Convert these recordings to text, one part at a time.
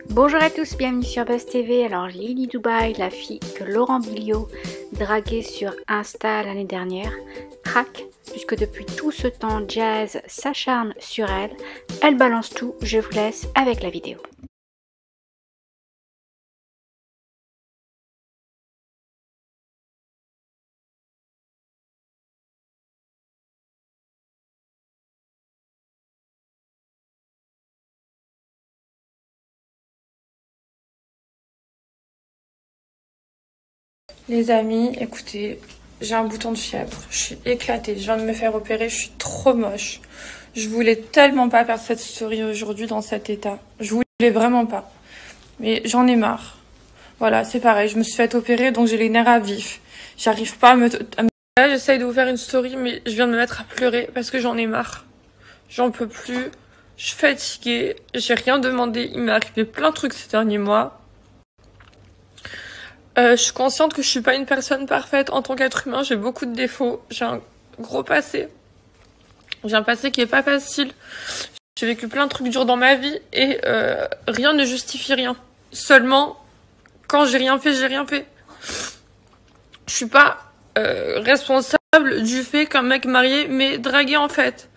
Bonjour à tous, bienvenue sur Buzz TV. Alors Lily Dubaï, la fille que Laurent Billiot draguait sur Insta l'année dernière, craque puisque depuis tout ce temps Jazz s'acharne sur elle. Elle balance tout, je vous laisse avec la vidéo. Les amis, écoutez, j'ai un bouton de fièvre, je suis éclatée, je viens de me faire opérer, je suis trop moche. Je voulais tellement pas faire cette story aujourd'hui dans cet état. Je voulais vraiment pas. Mais j'en ai marre. Voilà, c'est pareil, je me suis fait opérer donc j'ai les nerfs à vif. J'arrive pas Là, j'essaye de vous faire une story mais je viens de me mettre à pleurer parce que j'en ai marre. J'en peux plus. Je suis fatiguée, j'ai rien demandé, il m'est arrivé plein de trucs ces derniers mois. Je suis consciente que je suis pas une personne parfaite en tant qu'être humain, j'ai beaucoup de défauts, j'ai un gros passé. J'ai un passé qui est pas facile. J'ai vécu plein de trucs durs dans ma vie et rien ne justifie rien. Seulement, quand j'ai rien fait, j'ai rien fait. Je suis pas responsable du fait qu'un mec marié m'ait dragué en fait.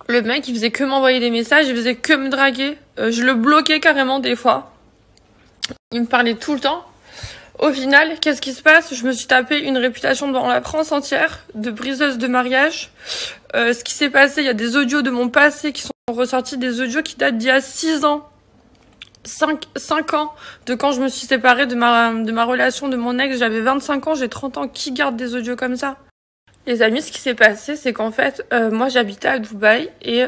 Le mec, il faisait que m'envoyer des messages, il faisait que me draguer. Je le bloquais carrément des fois. Il me parlait tout le temps. Au final, qu'est-ce qui se passe? Je me suis tapé une réputation dans la France entière de briseuse de mariage. Ce qui s'est passé, il y a des audios de mon passé qui sont ressortis, des audios qui datent d'il y a 6 ans. 5 ans de quand je me suis séparée de ma relation, de mon ex. J'avais 25 ans, j'ai 30 ans. Qui garde des audios comme ça? Les amis, ce qui s'est passé, c'est qu'en fait, moi j'habitais à Dubaï et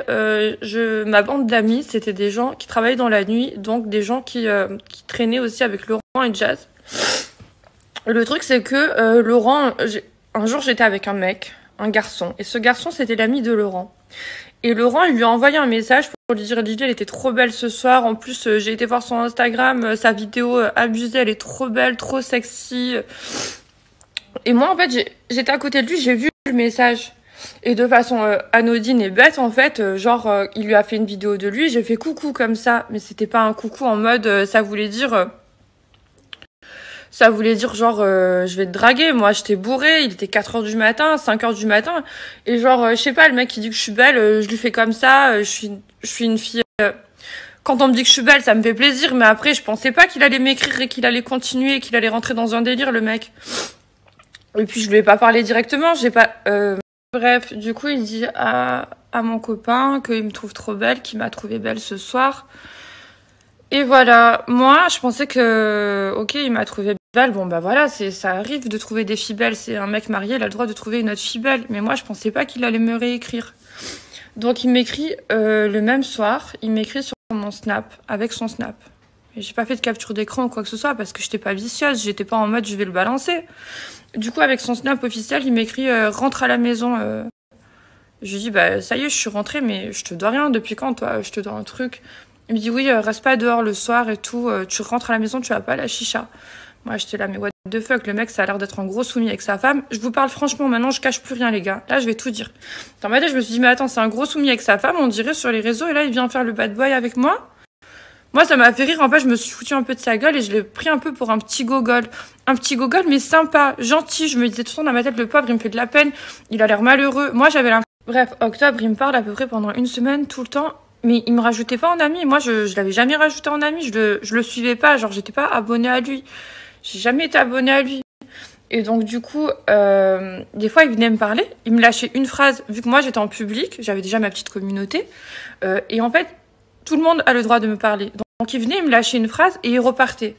ma bande d'amis, c'était des gens qui travaillaient dans la nuit, donc des gens qui traînaient aussi avec Laurent et Jazz. Le truc, c'est que Laurent, un jour j'étais avec un mec, un garçon, et ce garçon c'était l'ami de Laurent. Et Laurent, il lui a envoyé un message pour lui dire Lily, elle était trop belle ce soir. En plus, j'ai été voir son Instagram, sa vidéo abusée, elle est trop belle, trop sexy. Et moi, en fait, j'étais à côté de lui, j'ai vu le message. Et de façon anodine et bête, en fait, il lui a fait une vidéo de lui, j'ai fait coucou comme ça. Mais c'était pas un coucou en mode, ça voulait dire genre, je vais te draguer. Moi, j'étais bourrée, il était 4h du matin, 5h du matin. Et genre, je sais pas, le mec, il dit que je suis belle, je lui fais comme ça, je suis une fille... Quand on me dit que je suis belle, ça me fait plaisir, mais après, je pensais pas qu'il allait m'écrire et qu'il allait continuer, qu'il allait rentrer dans un délire, le mec. Et puis, je lui ai pas parlé directement, j'ai pas... Bref, du coup, il dit à mon copain qu'il me trouve trop belle, qu'il m'a trouvée belle ce soir. Et voilà, moi, je pensais que, ok, il m'a trouvé belle. Bon, bah voilà, ça arrive de trouver des filles belles. C'est un mec marié, il a le droit de trouver une autre fille belle. Mais moi, je pensais pas qu'il allait me réécrire. Donc, il m'écrit le même soir, il m'écrit sur mon Snap, avec son Snap. Et j'ai pas fait de capture d'écran ou quoi que ce soit parce que j'étais pas vicieuse, j'étais pas en mode je vais le balancer. Du coup, avec son Snap officiel, il m'écrit rentre à la maison. Je lui dis, bah ça y est, je suis rentrée, mais je te dois rien. Depuis quand, toi? Je te dois un truc. Il me dit, oui, reste pas dehors le soir et tout. Tu rentres à la maison, tu vas pas à la chicha. Moi, j'étais là, mais what the fuck, le mec, ça a l'air d'être un gros soumis avec sa femme. Je vous parle franchement, maintenant, je cache plus rien, les gars. Là, je vais tout dire. Dans ma tête, je me suis dit, mais attends, c'est un gros soumis avec sa femme, on dirait sur les réseaux, et là, il vient faire le bad boy avec moi. Moi, ça m'a fait rire. En fait, je me suis foutu un peu de sa gueule et je l'ai pris un peu pour un petit gogol. Un petit gogol, mais sympa, gentil. Je me disais tout le temps dans ma tête, le pauvre, il me fait de la peine. Il a l'air malheureux. Moi, j'avais l'impression... Bref, octobre, il me parle à peu près pendant une semaine, tout le temps. Mais il me rajoutait pas en ami. Moi, je l'avais jamais rajouté en ami. Je le suivais pas. Genre, j'étais pas abonnée à lui. J'ai jamais été abonnée à lui. Et donc, du coup, des fois, il venait me parler. Il me lâchait une phrase. Vu que moi, j'étais en public, j'avais déjà ma petite communauté. Et en fait, tout le monde a le droit de me parler. Donc, il venait, il me lâchait une phrase et il repartait.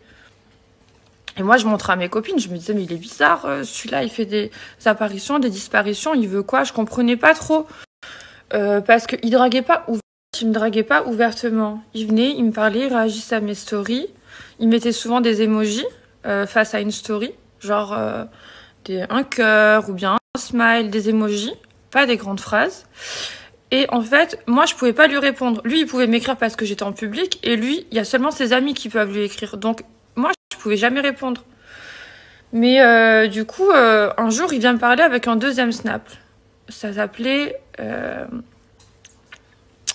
Et moi, je montrais à mes copines. Je me disais, mais il est bizarre. Celui-là, il fait des apparitions, des disparitions. Il veut quoi? Je comprenais pas trop. Parce qu'il draguait pas ouvertement. Il me draguait pas ouvertement. Il venait, il me parlait, il réagissait à mes stories. Il mettait souvent des emojis face à une story. Genre un cœur ou bien un smile, des emojis. Pas des grandes phrases. Et en fait, moi, je pouvais pas lui répondre. Lui, il pouvait m'écrire parce que j'étais en public. Et lui, il y a seulement ses amis qui peuvent lui écrire. Donc, moi, je pouvais jamais répondre. Mais du coup, un jour, il vient me parler avec un deuxième Snap. Ça s'appelait...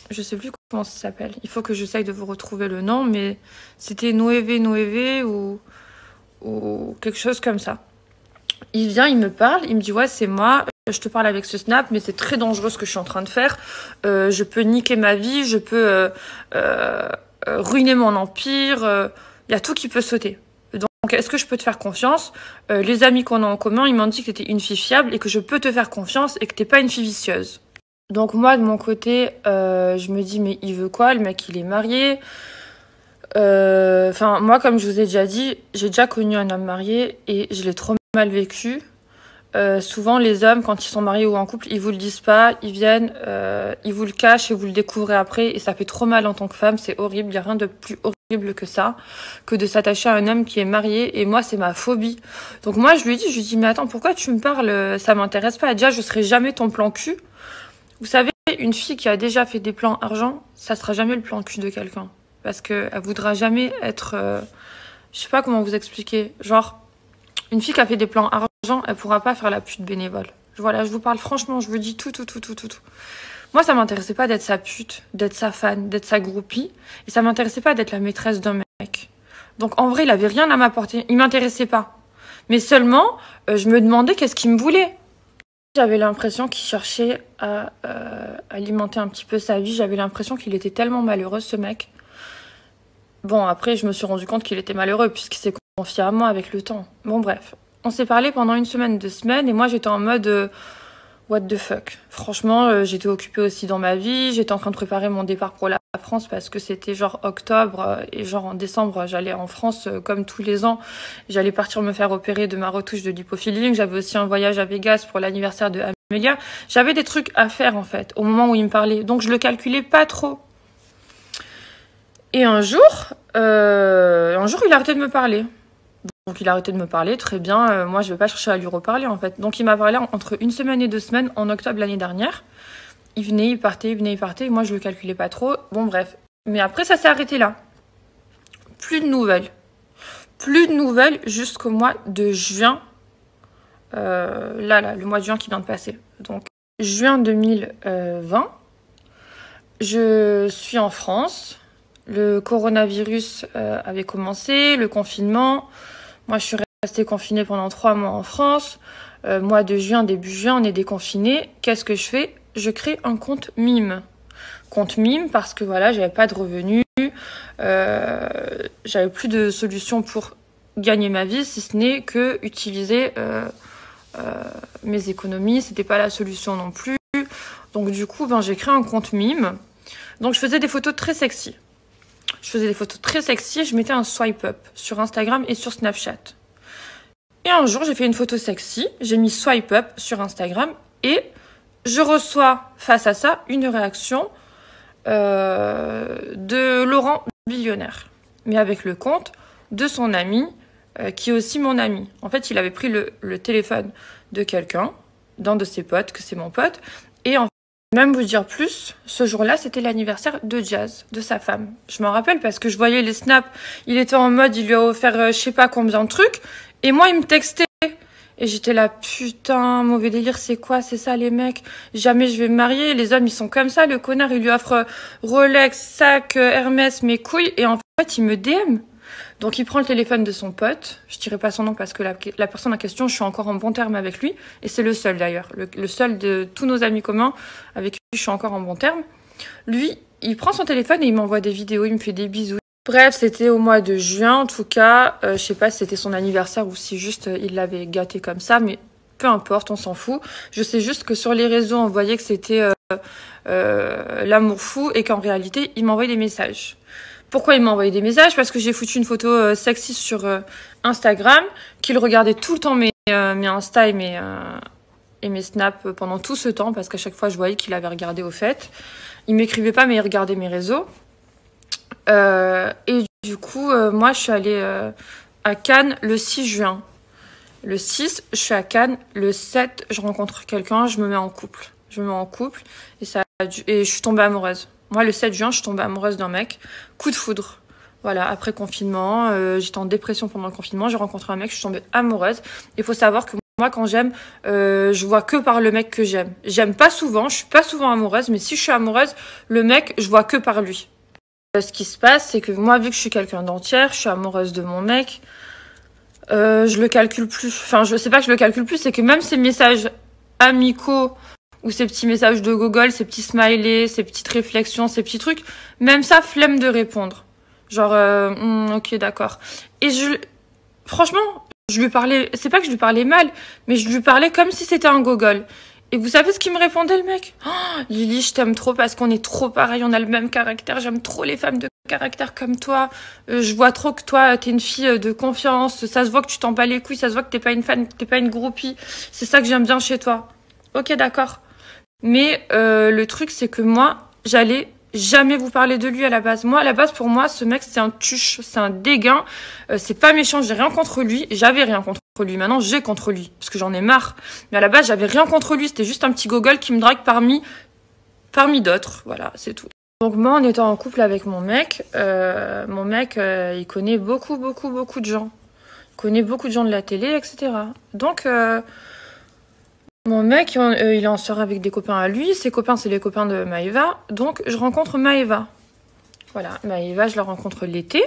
je sais plus comment ça s'appelle. Il faut que j'essaye de vous retrouver le nom, mais c'était Noévé ou quelque chose comme ça. Il vient, il me parle, il me dit ouais c'est moi, je te parle avec ce snap, mais c'est très dangereux ce que je suis en train de faire. Je peux niquer ma vie, je peux ruiner mon empire, il y a tout qui peut sauter. Donc est-ce que je peux te faire confiance? Les amis qu'on a en commun, ils m'ont dit que t'étais une fille fiable et que je peux te faire confiance et que t'es pas une fille vicieuse. Donc moi de mon côté, je me dis mais il veut quoi? Le mec il est marié. Enfin moi comme je vous ai déjà dit, j'ai déjà connu un homme marié et je l'ai trop mal vécu. Souvent les hommes quand ils sont mariés ou en couple, ils vous le disent pas, ils viennent, ils vous le cachent et vous le découvrez après et ça fait trop mal en tant que femme, c'est horrible, il y a rien de plus horrible que ça, que de s'attacher à un homme qui est marié et moi c'est ma phobie. Donc moi je lui dis mais attends pourquoi tu me parles, ça m'intéresse pas, déjà je serai jamais ton plan cul. Vous savez, une fille qui a déjà fait des plans argent, ça sera jamais le plan cul de quelqu'un. Parce qu'elle voudra jamais être... je sais pas comment vous expliquer. Genre, une fille qui a fait des plans argent, elle pourra pas faire la pute bénévole. Voilà, je vous parle franchement, je vous dis tout. Moi, ça m'intéressait pas d'être sa pute, d'être sa fan, d'être sa groupie. Et ça m'intéressait pas d'être la maîtresse d'un mec. Donc en vrai, il avait rien à m'apporter. Il m'intéressait pas. Mais seulement, je me demandais qu'est-ce qu'il me voulait. J'avais l'impression qu'il cherchait à alimenter un petit peu sa vie. J'avais l'impression qu'il était tellement malheureux, ce mec. Bon, après, je me suis rendu compte qu'il était malheureux puisqu'il s'est confié à moi avec le temps. Bon, bref. On s'est parlé pendant 1 semaine, 2 semaines et moi, j'étais en mode what the fuck. Franchement, j'étais occupée aussi dans ma vie. J'étais en train de préparer mon départ pour la France parce que c'était genre octobre et genre en décembre, j'allais en France comme tous les ans. J'allais partir me faire opérer de ma retouche de lipofilling. J'avais aussi un voyage à Vegas pour l'anniversaire de Amélia. J'avais des trucs à faire en fait au moment où il me parlait. Donc, je le calculais pas trop. Et un jour, il a arrêté de me parler. Donc il a arrêté de me parler, très bien. Moi, je vais pas chercher à lui reparler en fait. Donc il m'a parlé entre 1 semaine et 2 semaines en octobre l'année dernière. Il venait, il partait, il venait, il partait. Moi, je le calculais pas trop. Bon, bref. Mais après, ça s'est arrêté là. Plus de nouvelles. Plus de nouvelles jusqu'au mois de juin. Le mois de juin qui vient de passer. Donc juin 2020. Je suis en France. Le coronavirus avait commencé, le confinement. Moi, je suis restée confinée pendant 3 mois en France. Mois de juin, début juin, on est déconfinés. Qu'est-ce que je fais? Je crée un compte mime. Compte mime parce que voilà, j'avais pas de revenus. J'avais plus de solution pour gagner ma vie, si ce n'est que utiliser mes économies. C'était pas la solution non plus. Donc du coup, j'ai créé un compte mime. Donc je faisais des photos très sexy. Je mettais un swipe up sur Instagram et sur Snapchat. Et un jour, j'ai fait une photo sexy, j'ai mis swipe up sur Instagram et je reçois face à ça une réaction de Laurent Billionnaire, mais avec le compte de son ami, qui est aussi mon ami. En fait, il avait pris le téléphone de quelqu'un, d'un de ses potes, que c'est mon pote, et en fait, même vous dire plus, ce jour-là, c'était l'anniversaire de Jazz, de sa femme. Je m'en rappelle parce que je voyais les snaps, il était en mode, il lui a offert je sais pas combien de trucs, et moi, il me textait. Et j'étais là, putain, mauvais délire, c'est quoi, c'est ça les mecs? Jamais je vais me marier, les hommes, ils sont comme ça, le connard, il lui offre Rolex, sac, Hermès, mes couilles, et en fait, il me DM. Donc il prend le téléphone de son pote, je dirais pas son nom parce que la personne en question, je suis encore en bon terme avec lui, et c'est le seul d'ailleurs, le seul de tous nos amis communs avec qui je suis encore en bon terme. Lui, il prend son téléphone et il m'envoie des vidéos, il me fait des bisous. Bref, c'était au mois de juin, en tout cas, je sais pas si c'était son anniversaire ou si juste il l'avait gâté comme ça, mais peu importe, on s'en fout. Je sais juste que sur les réseaux, on voyait que c'était l'amour fou et qu'en réalité, il m'envoyait des messages. Pourquoi il m'a envoyé des messages? Parce que j'ai foutu une photo sexy sur Instagram, qu'il regardait tout le temps mes Insta et mes snaps pendant tout ce temps, parce qu'à chaque fois je voyais qu'il avait regardé au fait. Il m'écrivait pas, mais il regardait mes réseaux. Et du coup, moi je suis allée à Cannes le 6 juin. Le 6, je suis à Cannes. Le 7, je rencontre quelqu'un, je me mets en couple. Et je suis tombée amoureuse. Moi, le 7 juin, je suis tombée amoureuse d'un mec. Coup de foudre. Voilà, après confinement, j'étais en dépression pendant le confinement. J'ai rencontré un mec, je suis tombée amoureuse. Il faut savoir que moi, quand j'aime, je vois que par le mec que j'aime. J'aime pas souvent, je suis pas souvent amoureuse, mais si je suis amoureuse, le mec, je vois que par lui. Ce qui se passe, c'est que moi, vu que je suis quelqu'un d'entière, je suis amoureuse de mon mec, je le calcule plus. Enfin, je sais pas que je le calcule plus, c'est que même ces messages amicaux ou ces petits messages de Google, ces petits smileys, ces petites réflexions, ces petits trucs, même ça, flemme de répondre. Genre, ok, d'accord. Et franchement, je lui parlais, c'est pas que je lui parlais mal, mais je lui parlais comme si c'était un gogol. Et vous savez ce qu'il me répondait, le mec? Oh, Lily, je t'aime trop parce qu'on est trop pareil, on a le même caractère, j'aime trop les femmes de caractère comme toi. Je vois trop que toi, t'es une fille de confiance, ça se voit que tu t'en bats les couilles, ça se voit que t'es pas une fan, t'es pas une groupie. C'est ça que j'aime bien chez toi. Ok, d'accord. Mais le truc, c'est que moi, j'allais jamais vous parler de lui à la base. Moi, à la base, pour moi, ce mec, c'est un tuche, c'est un dégain. C'est pas méchant, j'ai rien contre lui. J'avais rien contre lui. Maintenant, j'ai contre lui, parce que j'en ai marre. Mais à la base, j'avais rien contre lui. C'était juste un petit gogol qui me drague parmi d'autres. Voilà, c'est tout. Donc moi, en étant en couple avec mon mec, il connaît beaucoup de gens. Il connaît beaucoup de gens de la télé, etc. Donc... mon mec, il est en soirée avec des copains à lui. Ses copains, c'est les copains de Maëva. Donc, je rencontre Maëva. Voilà, Maëva, je la rencontre l'été.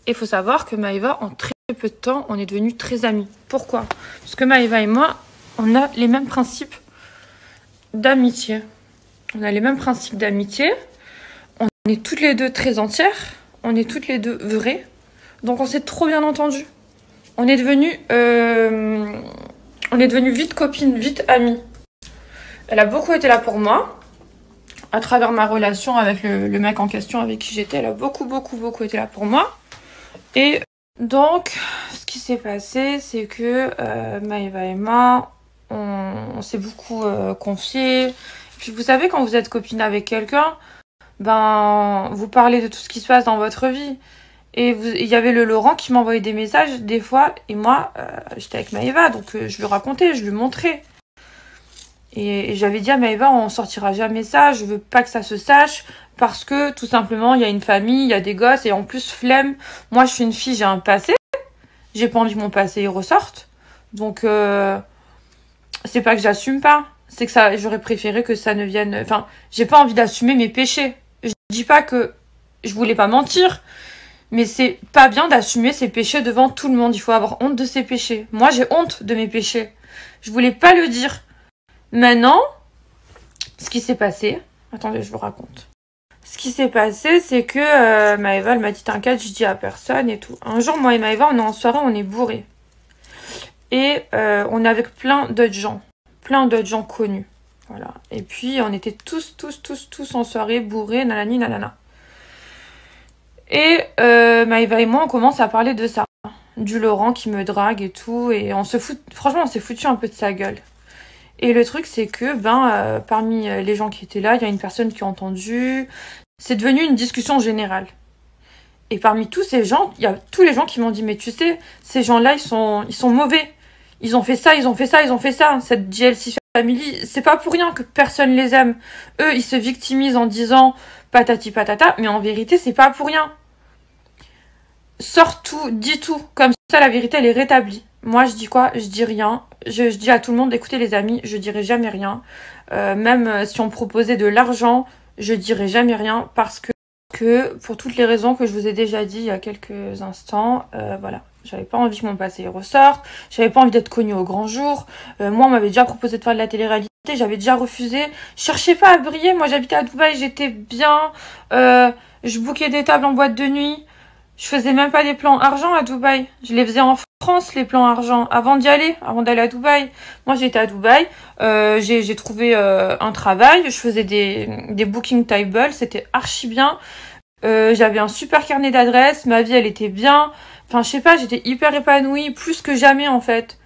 Et il faut savoir que Maëva, en très peu de temps, on est devenus très amis. Pourquoi? Parce que Maëva et moi, on a les mêmes principes d'amitié. On a les mêmes principes d'amitié. On est toutes les deux très entières. On est toutes les deux vraies. Donc, on s'est trop bien entendues. On est devenus vite copines, vite amies. Elle a beaucoup été là pour moi. À travers ma relation avec le mec en question avec qui j'étais, elle a beaucoup été là pour moi. Et donc, ce qui s'est passé, c'est que Maëva et moi, on s'est beaucoup confié. Puis vous savez, quand vous êtes copine avec quelqu'un, ben, vous parlez de tout ce qui se passe dans votre vie. Et il y avait le Laurent qui m'envoyait des messages des fois. Et moi, j'étais avec Maëva, donc je lui racontais, je lui montrais. Et j'avais dit à Maëva, on sortira jamais ça, je veux pas que ça se sache. Parce que tout simplement, il y a une famille, il y a des gosses. Et en plus, flemme. Moi, je suis une fille, j'ai un passé. J'ai pas envie que mon passé il ressorte. Donc, c'est pas que j'assume pas. C'est que ça, j'aurais préféré que ça ne vienne... Enfin, j'ai pas envie d'assumer mes péchés. Je dis pas que je voulais pas mentir. Mais c'est pas bien d'assumer ses péchés devant tout le monde. Il faut avoir honte de ses péchés. Moi, j'ai honte de mes péchés. Je voulais pas le dire. Maintenant, ce qui s'est passé... Attendez, je vous raconte. Ce qui s'est passé, c'est que Maëva, elle m'a dit « T'inquiète, je dis à personne et tout. » Un jour, moi et Maëva, on est en soirée, on est bourrés. Et on est avec plein d'autres gens. Plein d'autres gens connus. Voilà. Et puis, on était tous en soirée, bourrés, nanani, nanana. Et Maëva et moi, on commence à parler de ça. Du Laurent qui me drague et tout. Et on se fout... Franchement, on s'est foutu un peu de sa gueule. Et le truc, c'est que, parmi les gens qui étaient là, il y a une personne qui a entendu. C'est devenu une discussion générale. Et parmi tous ces gens, il y a tous les gens qui m'ont dit, mais tu sais, ces gens-là, ils sont mauvais. Ils ont fait ça, ils ont fait ça, ils ont fait ça. Cette JLC Family, c'est pas pour rien que personne les aime. Eux, ils se victimisent en disant patati patata, mais en vérité, c'est pas pour rien. Sors tout, dis tout. Comme ça, la vérité, elle est rétablie. Moi, je dis quoi? Je dis rien. Je dis à tout le monde, écoutez les amis, je dirai jamais rien. Même si on me proposait de l'argent, je dirai jamais rien parce que pour toutes les raisons que je vous ai déjà dit il y a quelques instants, voilà. J'avais pas envie que mon passé ressorte. J'avais pas envie d'être connue au grand jour. Moi, on m'avait déjà proposé de faire de la télé-réalité. J'avais déjà refusé. Je cherchais pas à briller. Moi, j'habitais à Dubaï. J'étais bien. Je bookais des tables en boîte de nuit. Je faisais même pas des plans argent à Dubaï. Je les faisais en France, les plans argent, avant d'aller à Dubaï. Moi, j'étais à Dubaï. J'ai trouvé un travail. Je faisais des booking tables. C'était archi bien. J'avais un super carnet d'adresses. Ma vie, elle était bien. Enfin, je sais pas, j'étais hyper épanouie, plus que jamais, en fait.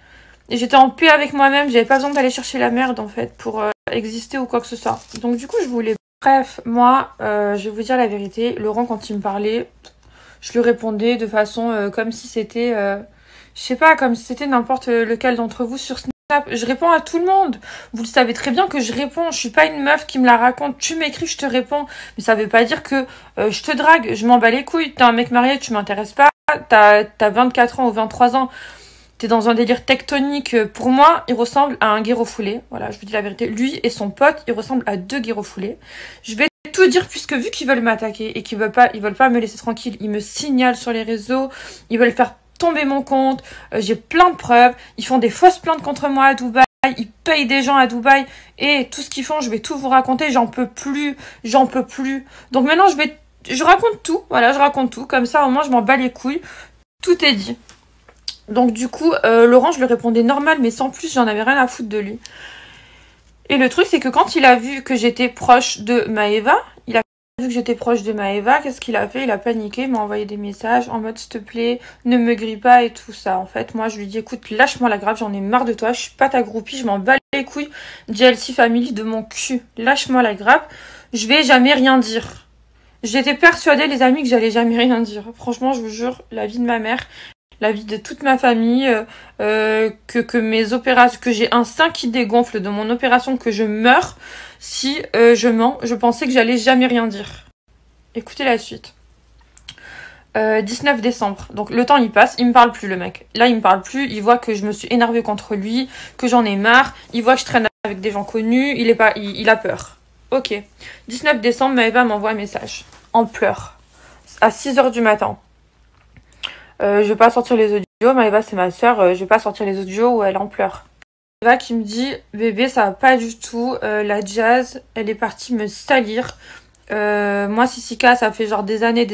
Et j'étais en paix avec moi-même, j'avais pas besoin d'aller chercher la merde, en fait, pour exister ou quoi que ce soit. Donc, du coup, je voulais... Bref, moi, je vais vous dire la vérité. Laurent, quand il me parlait, je lui répondais de façon comme si c'était... je sais pas, comme si c'était n'importe lequel d'entre vous sur Snap. Je réponds à tout le monde. Vous le savez très bien que je réponds. Je suis pas une meuf qui me la raconte. Tu m'écris, je te réponds. Mais ça veut pas dire que je te drague. Je m'en bats les couilles. T'es un mec marié, tu m'intéresses pas. T'as 24 ans ou 23 ans. t'es dans un délire tectonique. Pour moi, il ressemble à un guérofoulé. Voilà, je vous dis la vérité. Lui et son pote, ils ressemblent à deux guérofoulés. Je vais tout dire puisque vu qu'ils veulent m'attaquer et qu'ils veulent pas me laisser tranquille, ils me signalent sur les réseaux, ils veulent faire tomber mon compte, j'ai plein de preuves, ils font des fausses plaintes contre moi à Dubaï, ils payent des gens à Dubaï et tout ce qu'ils font, je vais tout vous raconter, j'en peux plus. Donc maintenant je raconte tout, voilà, je raconte tout, comme ça au moins je m'en bats les couilles, tout est dit. Donc du coup, Laurent, je lui répondais normal, mais sans plus, j'en avais rien à foutre de lui. Et le truc, c'est que quand il a vu que j'étais proche de Maëva, qu'est-ce qu'il a fait? Il a paniqué, il m'a envoyé des messages en mode s'il te plaît, ne me grille pas et tout ça. En fait, moi, je lui dis écoute, lâche-moi la grappe, j'en ai marre de toi, je suis pas ta groupie, je m'en bats les couilles, JLC Family de mon cul. Lâche-moi la grappe, je vais jamais rien dire. J'étais persuadée, les amis, que j'allais jamais rien dire. Franchement, je vous jure, la vie de ma mère, la vie de toute ma famille, que mes opérations, que j'ai un sein qui dégonfle de mon opération, que je meurs si je mens. Je pensais que j'allais jamais rien dire. Écoutez la suite. 19 décembre. Donc le temps il passe, il me parle plus le mec. Là il me parle plus, il voit que je me suis énervée contre lui, que j'en ai marre, il voit que je traîne avec des gens connus, il a peur. Ok. 19 décembre, Maëva m'envoie un message en pleurs à 6h du matin. Je vais pas sortir les audios, Maëva c'est ma soeur, je vais pas sortir les audios où elle en pleure. Maëva qui me dit bébé ça va pas du tout, la Jazz elle est partie me salir. Moi Sissika ça fait genre des années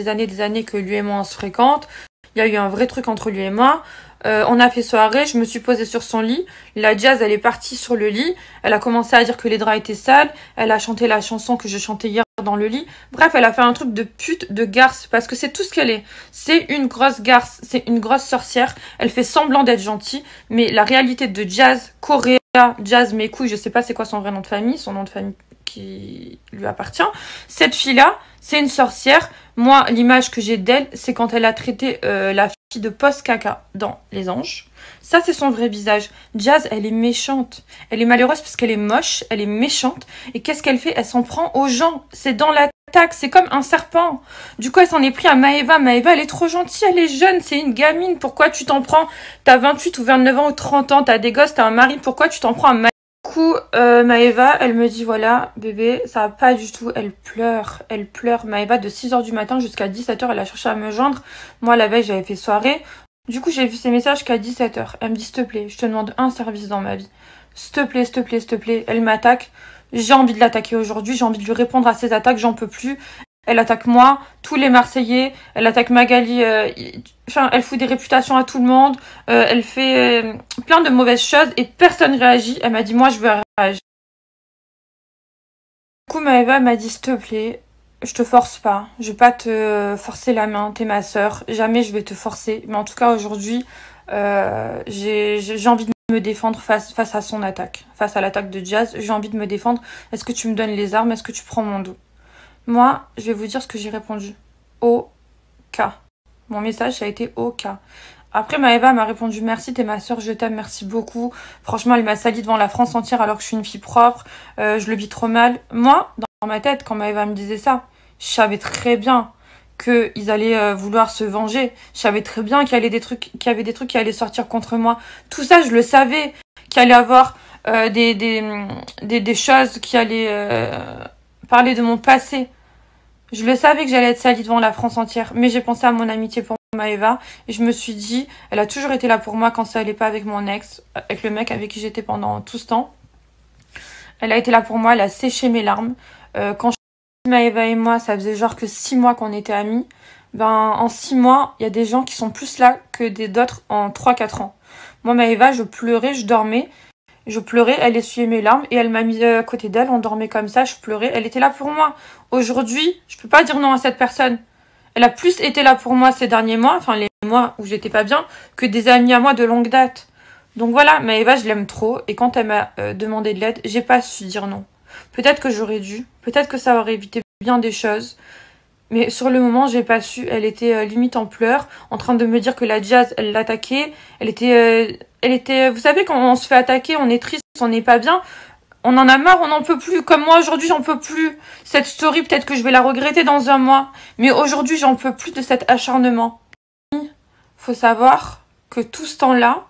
que lui et moi on se fréquente. Il y a eu un vrai truc entre lui et moi. On a fait soirée, je me suis posée sur son lit. La Jazz elle est partie sur le lit. Elle a commencé à dire que les draps étaient sales. Elle a chanté la chanson que je chantais hier dans le lit. Bref, elle a fait un truc de pute, de garce, parce que c'est tout ce qu'elle est. C'est une grosse garce, c'est une grosse sorcière. Elle fait semblant d'être gentille, mais la réalité de Jazz, Correa, Jazz mes couilles, je sais pas c'est quoi son vrai nom de famille, son nom de famille qui lui appartient. Cette fille-là, c'est une sorcière. Moi, l'image que j'ai d'elle, c'est quand elle a traité la fille de post-caca dans Les Anges. Ça, c'est son vrai visage. Jazz, elle est méchante. Elle est malheureuse parce qu'elle est moche, elle est méchante. Et qu'est-ce qu'elle fait? Elle s'en prend aux gens. C'est dans l'attaque, c'est comme un serpent. Du coup, elle s'en est pris à Maëva. Maëva, elle est trop gentille, elle est jeune, c'est une gamine. Pourquoi tu t'en prends? T'as 28 ou 29 ans ou 30 ans, t'as des gosses, t'as un mari. Pourquoi tu t'en prends à Maëva? Du coup, Maëva, elle me dit, voilà, bébé, ça va pas du tout. Elle pleure. Maëva, de 6h du matin jusqu'à 17h, elle a cherché à me joindre. Moi, la veille, j'avais fait soirée. Du coup, j'ai vu ses messages qu'à 17h. Elle me dit, s'il te plaît, je te demande un service dans ma vie. S'il te plaît. Elle m'attaque. J'ai envie de l'attaquer aujourd'hui. J'ai envie de lui répondre à ses attaques. J'en peux plus. Elle attaque moi, tous les Marseillais. Elle attaque Magali. Enfin, elle fout des réputations à tout le monde. Elle fait plein de mauvaises choses et personne réagit. Elle m'a dit, moi, je veux réagir. Du coup, Maëva m'a dit, s'il te plaît, je te force pas. Je vais pas te forcer la main. T'es ma sœur. Jamais je vais te forcer. Mais en tout cas, aujourd'hui, j'ai envie de me défendre face à son attaque. Face à l'attaque de Jazz, j'ai envie de me défendre. Est-ce que tu me donnes les armes? Est-ce que tu prends mon dos? Moi, je vais vous dire ce que j'ai répondu. OK. Mon message, ça a été OK. Après, Maëva m'a répondu merci, t'es ma soeur, je t'aime, merci beaucoup. Franchement, elle m'a sali devant la France entière alors que je suis une fille propre. Je le vis trop mal. Moi, dans ma tête, quand Maëva me disait ça, je savais très bien qu'ils allaient vouloir se venger. Je savais très bien qu'il y avait des trucs qui allaient sortir contre moi. Tout ça, je le savais. Qu'il allait avoir des choses qui allaient parler de mon passé. Je le savais que j'allais être salie devant la France entière. Mais j'ai pensé à mon amitié pour Maëva. Et je me suis dit, elle a toujours été là pour moi quand ça allait pas avec mon ex, avec le mec avec qui j'étais pendant tout ce temps. Elle a été là pour moi, elle a séché mes larmes. Quand Maëva et moi, ça faisait genre que 6 mois qu'on était amis. Ben, en 6 mois, il y a des gens qui sont plus là que d'autres en 3-4 ans. Moi, Maëva, je pleurais, je dormais. Je pleurais, elle essuyait mes larmes et elle m'a mis à côté d'elle, on dormait comme ça, je pleurais. Elle était là pour moi. Aujourd'hui, je peux pas dire non à cette personne. Elle a plus été là pour moi ces derniers mois, enfin les mois où j'étais pas bien, que des amis à moi de longue date. Donc voilà, Maëva, je l'aime trop. Et quand elle m'a demandé de l'aide, j'ai pas su dire non. Peut-être que j'aurais dû, peut-être que ça aurait évité bien des choses. Mais sur le moment, j'ai pas su. Elle était limite en pleurs, en train de me dire que la Jazz, elle l'attaquait. Elle était, vous savez, quand on se fait attaquer, on est triste, on n'est pas bien. On en a marre, on n'en peut plus. Comme moi, aujourd'hui, j'en peux plus. Cette story, peut-être que je vais la regretter dans un mois. Mais aujourd'hui, j'en peux plus de cet acharnement. Faut savoir que tout ce temps-là,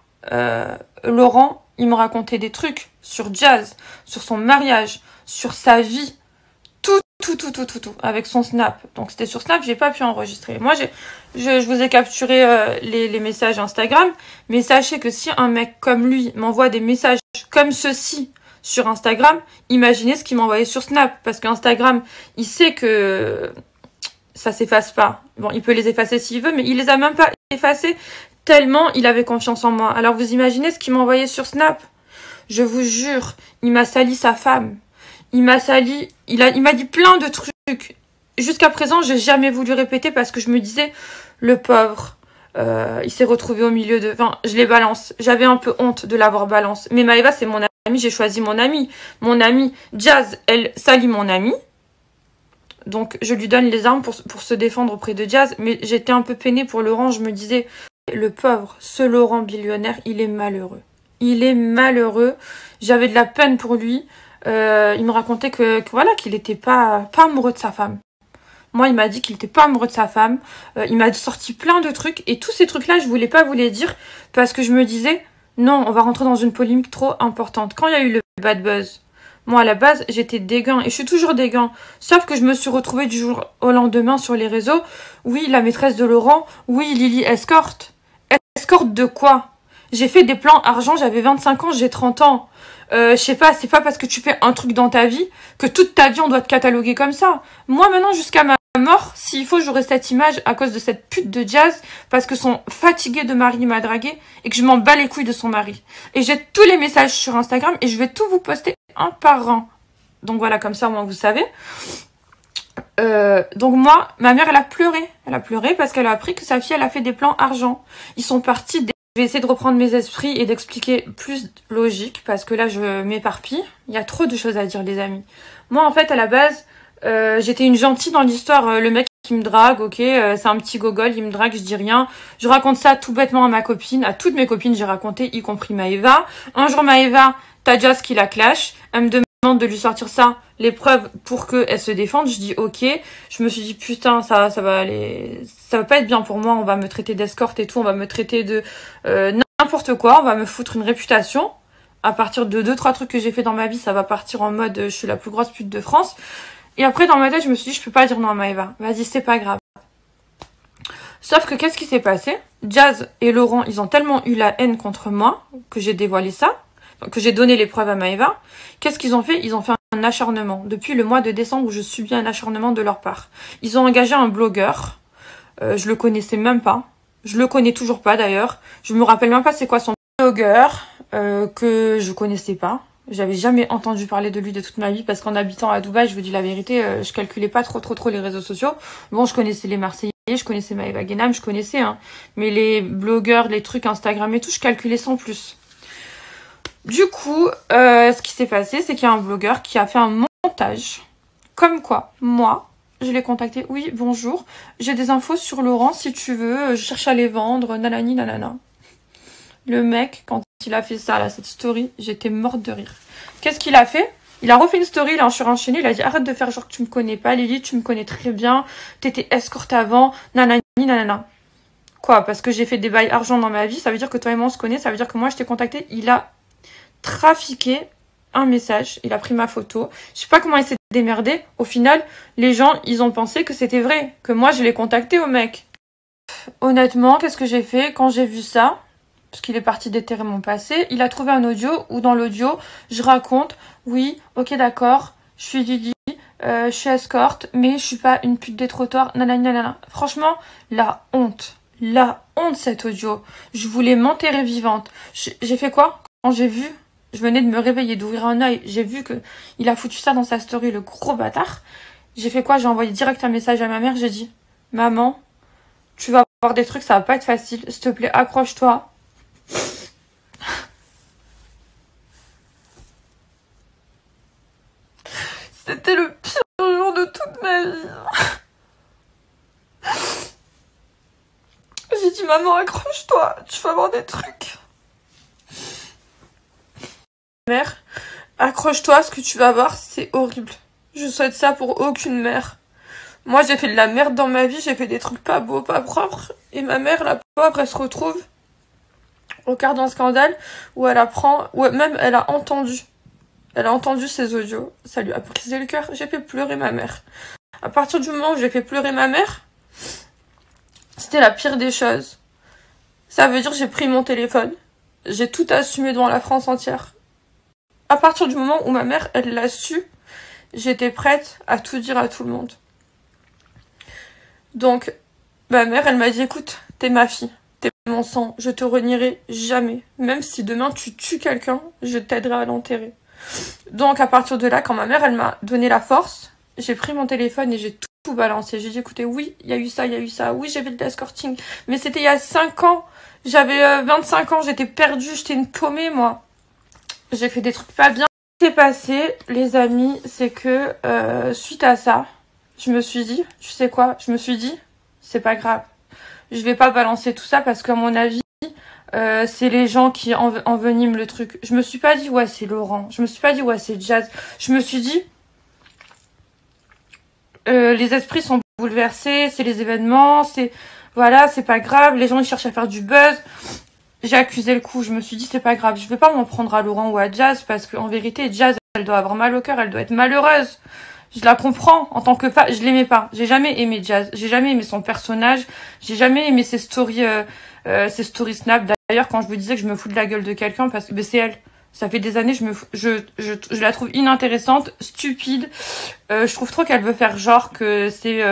Laurent, il me racontait des trucs sur Jazz, sur son mariage, sur sa vie. Tout, avec son Snap. Donc c'était sur Snap, j'ai pas pu enregistrer. Moi, je vous ai capturé les messages Instagram, mais sachez que si un mec comme lui m'envoie des messages comme ceci sur Instagram, imaginez ce qu'il m'envoyait sur Snap, parce qu'Instagram, il sait que ça s'efface pas. Bon, il peut les effacer s'il veut, mais il les a même pas effacés tellement il avait confiance en moi. Alors vous imaginez ce qu'il m'envoyait sur Snap? Je vous jure, il m'a sali sa femme. Il m'a sali, il m'a dit plein de trucs. Jusqu'à présent, j'ai jamais voulu répéter parce que je me disais, le pauvre, il s'est retrouvé au milieu de... Enfin, je les balance. J'avais un peu honte de l'avoir balance. Mais Maëva, c'est mon amie, j'ai choisi mon amie. Mon amie Jazz, elle salit mon amie. Donc, je lui donne les armes pour se défendre auprès de Jazz. Mais j'étais un peu peinée pour Laurent. Je me disais, le pauvre, ce Laurent billionnaire, il est malheureux. Il est malheureux. J'avais de la peine pour lui. Il me racontait que voilà, qu'il était pas amoureux de sa femme. Moi, il m'a dit qu'il était pas amoureux de sa femme. Il m'a sorti plein de trucs. Et tous ces trucs-là, je voulais pas vous les dire parce que je me disais, non, on va rentrer dans une polémique trop importante. Quand il y a eu le bad buzz, moi, à la base, j'étais dégain. Et je suis toujours dégain. Sauf que je me suis retrouvée du jour au lendemain sur les réseaux. Oui, la maîtresse de Laurent. Oui, Lily escorte. Escorte de quoi? J'ai fait des plans argent, j'avais 25 ans, j'ai 30 ans. Je sais pas, c'est pas parce que tu fais un truc dans ta vie que toute ta vie on doit te cataloguer comme ça. Moi maintenant jusqu'à ma mort, s'il faut j'aurai cette image à cause de cette pute de Jazz parce que son fatigué de mari m'a dragué et que je m'en bats les couilles de son mari. Et j'ai tous les messages sur Instagram et je vais tout vous poster un par un. Donc voilà, comme ça au moins vous savez. Donc moi, ma mère elle a pleuré. Elle a pleuré parce qu'elle a appris que sa fille elle a fait des plans argent. Ils sont partis. Je vais essayer de reprendre mes esprits et d'expliquer plus logique parce que là je m'éparpille. Il y a trop de choses à dire les amis. Moi en fait à la base j'étais une gentille dans l'histoire. Le mec qui me drague, ok, c'est un petit gogol, il me drague, je dis rien. Je raconte ça tout bêtement à ma copine, à toutes mes copines j'ai raconté, y compris Maëva. Un jour Maëva, t'as Jazz qui la clash, elle me demande de lui sortir ça, les preuves pour qu'elle se défende. Je dis ok. Je me suis dit putain ça va aller, ça va pas être bien pour moi, on va me traiter d'escorte et tout, on va me traiter de n'importe quoi, on va me foutre une réputation. À partir de 2-3 trucs que j'ai fait dans ma vie, ça va partir en mode je suis la plus grosse pute de France. Et après dans ma tête je me suis dit je peux pas dire non à Maëva, vas-y c'est pas grave. Sauf que qu'est-ce qui s'est passé? Jazz et Laurent ils ont tellement eu la haine contre moi que j'ai dévoilé ça, que j'ai donné les preuves à Maëva. Qu'est-ce qu'ils ont fait? Ils ont fait un acharnement. Depuis le mois de décembre où je subis un acharnement de leur part. Ils ont engagé un blogueur. Je le connaissais même pas. Je le connais toujours pas d'ailleurs. Je me rappelle même pas c'est quoi son blogueur que je connaissais pas. J'avais jamais entendu parler de lui de toute ma vie parce qu'en habitant à Dubaï, je vous dis la vérité, je calculais pas trop les réseaux sociaux. Bon, je connaissais les Marseillais, je connaissais Maëva Guénam, je connaissais, hein. Mais les blogueurs, les trucs Instagram et tout, je calculais sans plus. Du coup, ce qui s'est passé, c'est qu'il y a un blogueur qui a fait un montage. Comme quoi, moi, je l'ai contacté. Oui, bonjour, j'ai des infos sur Laurent, si tu veux, je cherche à les vendre, nanani, nanana. Le mec, quand il a fait ça, là, cette story, j'étais morte de rire. Qu'est-ce qu'il a fait? Il a refait une story, il a enchaîné, il a dit arrête de faire genre que tu me connais pas, Lily, tu me connais très bien, t'étais escorte avant, nanani, nanana. Quoi? Parce que j'ai fait des bails argent dans ma vie, ça veut dire que toi et moi on se connaît, ça veut dire que moi je t'ai contacté. Il a trafiqué un message, il a pris ma photo, je sais pas comment il s'est démerdé. Au final, les gens, ils ont pensé que c'était vrai, que moi je l'ai contacté au mec. Honnêtement, qu'est-ce que j'ai fait quand j'ai vu ça? Parce qu'il est parti déterrer mon passé. Il a trouvé un audio où dans l'audio, je raconte, oui, ok d'accord, je suis Lily, je suis escorte, mais je suis pas une pute des trottoirs, nanana, nanana. Franchement, la honte cet audio. Je voulais m'enterrer vivante. J'ai fait quoi? Quand j'ai vu, je venais de me réveiller, d'ouvrir un œil, j'ai vu que il a foutu ça dans sa story, le gros bâtard. J'ai fait quoi? J'ai envoyé direct un message à ma mère, j'ai dit, maman, tu vas avoir des trucs, ça va pas être facile, s'il te plaît, accroche-toi. C'était le pire jour de toute ma vie. J'ai dit maman accroche-toi, tu vas avoir des trucs. Mère, accroche-toi, ce que tu vas voir c'est horrible. Je souhaite ça pour aucune mère. Moi j'ai fait de la merde dans ma vie, j'ai fait des trucs pas beaux, pas propres. Et ma mère, la pauvre, elle se retrouve au quart d'un scandale où elle apprend, ou même elle a entendu ces audios, ça lui a brisé le cœur. J'ai fait pleurer ma mère. À partir du moment où j'ai fait pleurer ma mère, c'était la pire des choses. Ça veut dire que j'ai pris mon téléphone, j'ai tout assumé devant la France entière. À partir du moment où ma mère, elle l'a su, j'étais prête à tout dire à tout le monde. Donc, ma mère, elle m'a dit, écoute, t'es ma fille, t'es mon sang, je te renierai jamais. Même si demain tu tues quelqu'un, je t'aiderai à l'enterrer. Donc, à partir de là, quand ma mère, elle m'a donné la force, j'ai pris mon téléphone et j'ai tout balancé. J'ai dit, écoutez, oui, il y a eu ça, oui, j'ai fait de l'escorting, mais c'était il y a 5 ans, j'avais 25 ans, j'étais perdue, j'étais une paumée, moi. J'ai fait des trucs pas bien. Ce qui s'est passé, les amis, c'est que suite à ça, je me suis dit, tu sais quoi, c'est pas grave. Je vais pas balancer tout ça parce qu'à mon avis, c'est les gens qui enveniment le truc. Je me suis pas dit, ouais, c'est Laurent. Je me suis pas dit, ouais, c'est Jazz. Je me suis dit, les esprits sont bouleversés, c'est les événements, voilà, c'est pas grave. Les gens, ils cherchent à faire du buzz. J'ai accusé le coup. Je me suis dit, c'est pas grave. Je vais pas m'en prendre à Laurent ou à Jazz parce qu'en vérité, Jazz, elle doit avoir mal au cœur, elle doit être malheureuse. Je la comprends en tant que femme. Je l'aimais pas. J'ai jamais aimé Jazz. J'ai jamais aimé son personnage. J'ai jamais aimé ses stories Snap. D'ailleurs, quand je vous disais que je me fous de la gueule de quelqu'un, parce que c'est elle. Ça fait des années, je la trouve inintéressante, stupide. Je trouve trop qu'elle veut faire genre que c'est...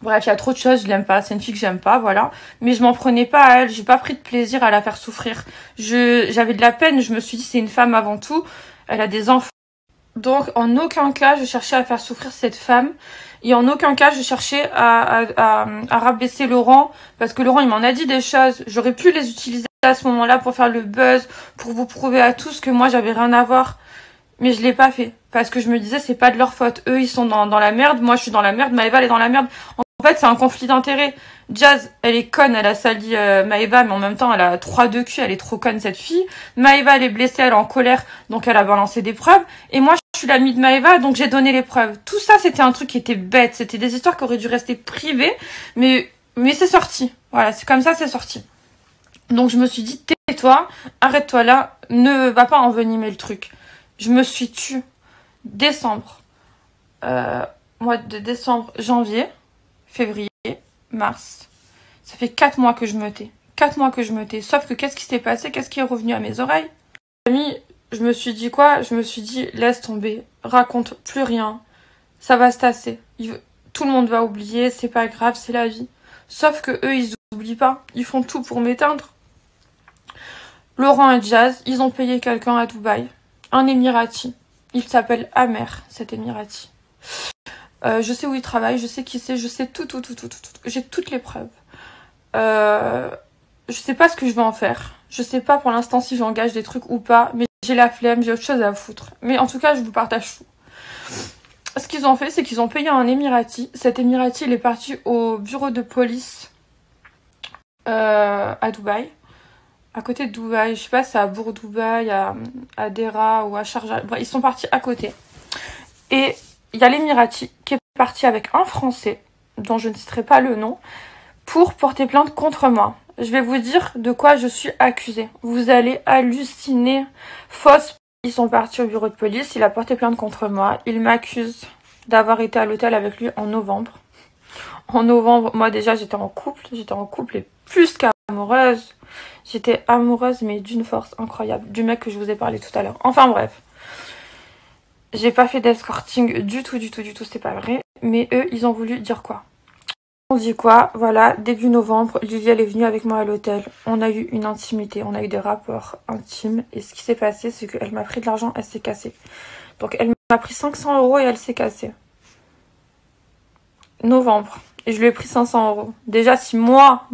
Bref, il y a trop de choses, je l'aime pas. C'est une fille que j'aime pas, voilà. Mais je m'en prenais pas à elle. J'ai pas pris de plaisir à la faire souffrir. J'avais de la peine. Je me suis dit, c'est une femme avant tout. Elle a des enfants. Donc, en aucun cas, je cherchais à faire souffrir cette femme. Et en aucun cas, je cherchais à rabaisser Laurent. Parce que Laurent, il m'en a dit des choses. J'aurais pu les utiliser à ce moment-là pour faire le buzz, pour vous prouver à tous que moi, j'avais rien à voir. Mais je l'ai pas fait. Parce que je me disais, c'est pas de leur faute. Eux, ils sont dans la merde. Moi, je suis dans la merde. Maëva, elle est dans la merde. En fait, c'est un conflit d'intérêts. Jazz, elle est conne, elle a sali Maëva, mais en même temps, elle a 3 de cul, elle est trop conne, cette fille. Maëva, elle est blessée, elle est en colère, donc elle a balancé des preuves. Et moi, je suis l'amie de Maëva, donc j'ai donné les preuves. Tout ça, c'était un truc qui était bête. C'était des histoires qui auraient dû rester privées, mais c'est sorti. Voilà, c'est comme ça, c'est sorti. Donc, je me suis dit, tais-toi, arrête-toi là, ne va pas envenimer le truc. Je me suis tue. Décembre. Mois de décembre, janvier. Février, mars. Ça fait 4 mois que je me tais. 4 mois que je me tais. Sauf que qu'est-ce qui s'est passé? Qu'est-ce qui est revenu à mes oreilles? Amis, je me suis dit quoi? Je me suis dit, laisse tomber. Raconte plus rien. Ça va se tasser. Tout le monde va oublier. C'est pas grave, c'est la vie. Sauf que eux, ils oublient pas. Ils font tout pour m'éteindre. Laurent et Jazz, ils ont payé quelqu'un à Dubaï. Un Émirati. Il s'appelle Amer, cet Émirati. Je sais où il travaille, je sais qui c'est, je sais tout. J'ai toutes les preuves. Je sais pas ce que je vais en faire. Je sais pas pour l'instant si j'engage des trucs ou pas, mais j'ai la flemme, j'ai autre chose à foutre. Mais en tout cas, je vous partage tout. Ce qu'ils ont fait, c'est qu'ils ont payé un Émirati. Cet Émirati, il est parti au bureau de police à Dubaï. À côté de Dubaï, je sais pas, c'est à Bourg-Dubaï, à Dera ou à Sharjah. Bref, ils sont partis à côté. Et il y a l'Émirati qui est parti avec un Français, dont je ne citerai pas le nom, pour porter plainte contre moi. Je vais vous dire de quoi je suis accusée. Vous allez halluciner. Fausse. Ils sont partis au bureau de police, il a porté plainte contre moi. Il m'accuse d'avoir été à l'hôtel avec lui en novembre. En novembre, moi déjà j'étais en couple et plus qu'amoureuse. J'étais amoureuse mais d'une force incroyable, du mec que je vous ai parlé tout à l'heure. Enfin bref. J'ai pas fait d'escorting du tout, c'est pas vrai. Mais eux, ils ont voulu dire quoi? On dit quoi? Voilà, début novembre, Lily, elle est venue avec moi à l'hôtel. On a eu une intimité, on a eu des rapports intimes. Et ce qui s'est passé, c'est qu'elle m'a pris de l'argent, elle s'est cassée. Donc elle m'a pris 500 € et elle s'est cassée. Novembre. Et je lui ai pris 500 €. Déjà, si moi,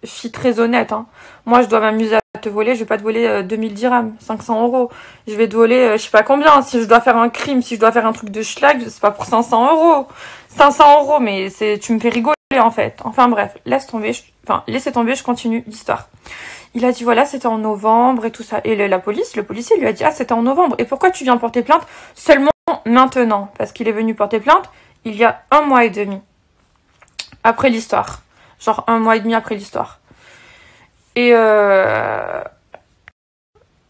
je suis très honnête, hein. Moi, je dois m'amuser à te voler. Je vais pas te voler 2000 dirhams, 500 €. Je vais te voler, je sais pas combien. Si je dois faire un crime, si je dois faire un truc de schlag, c'est pas pour 500 €. 500 €, mais tu me fais rigoler, en fait. Enfin, bref, laissez tomber, je continue l'histoire. Il a dit, voilà, c'était en novembre et tout ça. Et le policier lui a dit, ah, c'était en novembre. Et pourquoi tu viens porter plainte seulement maintenant? Parce qu'il est venu porter plainte il y a 1 mois et demi. Après l'histoire. Genre 1 mois et demi après l'histoire. Et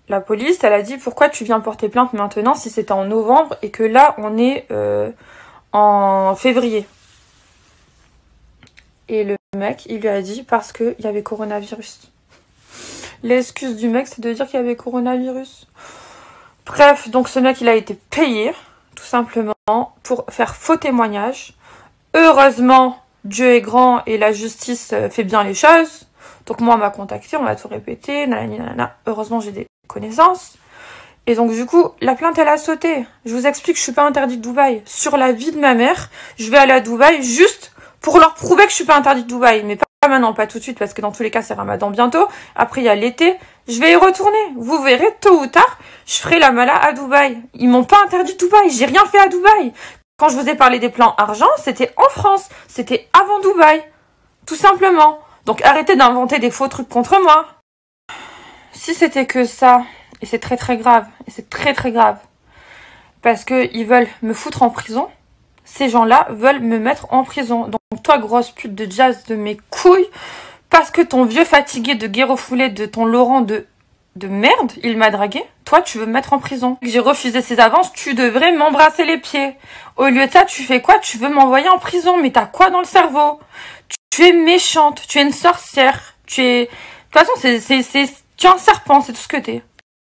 la police, elle a dit pourquoi tu viens porter plainte maintenant si c'était en novembre et que là on est en février. Et le mec, il lui a dit parce qu'il y avait coronavirus. L'excuse du mec, c'est de dire qu'il y avait coronavirus. Bref, donc ce mec, il a été payé, tout simplement, pour faire faux témoignage. Heureusement, Dieu est grand et la justice fait bien les choses. Donc moi, on m'a contacté, on m'a tout répété, nanana. Heureusement, j'ai des connaissances. Et donc du coup, la plainte, elle a sauté. Je vous explique, je suis pas interdite de Dubaï. Sur la vie de ma mère, je vais aller à Dubaï juste pour leur prouver que je suis pas interdite de Dubaï. Mais pas maintenant, pas tout de suite, parce que dans tous les cas, c'est Ramadan bientôt. Après, il y a l'été. Je vais y retourner. Vous verrez, tôt ou tard, je ferai la mala à Dubaï. Ils m'ont pas interdit de Dubaï. J'ai rien fait à Dubaï. Quand je vous ai parlé des plans argent, c'était en France. C'était avant Dubaï. Tout simplement. Donc arrêtez d'inventer des faux trucs contre moi. Si c'était que ça, et c'est très très grave, et c'est très très grave, parce qu'ils veulent me foutre en prison, ces gens-là veulent me mettre en prison. Donc toi, grosse pute de Jazz de mes couilles, parce que ton vieux fatigué de guérofoulé de ton Laurent de merde, il m'a dragué, toi tu veux me mettre en prison. J'ai refusé ses avances, tu devrais m'embrasser les pieds. Au lieu de ça, tu fais quoi? Tu veux m'envoyer en prison, mais t'as quoi dans le cerveau? Tu es méchante, tu es une sorcière, tu es... De toute façon, tu es un serpent, c'est tout ce que t'es.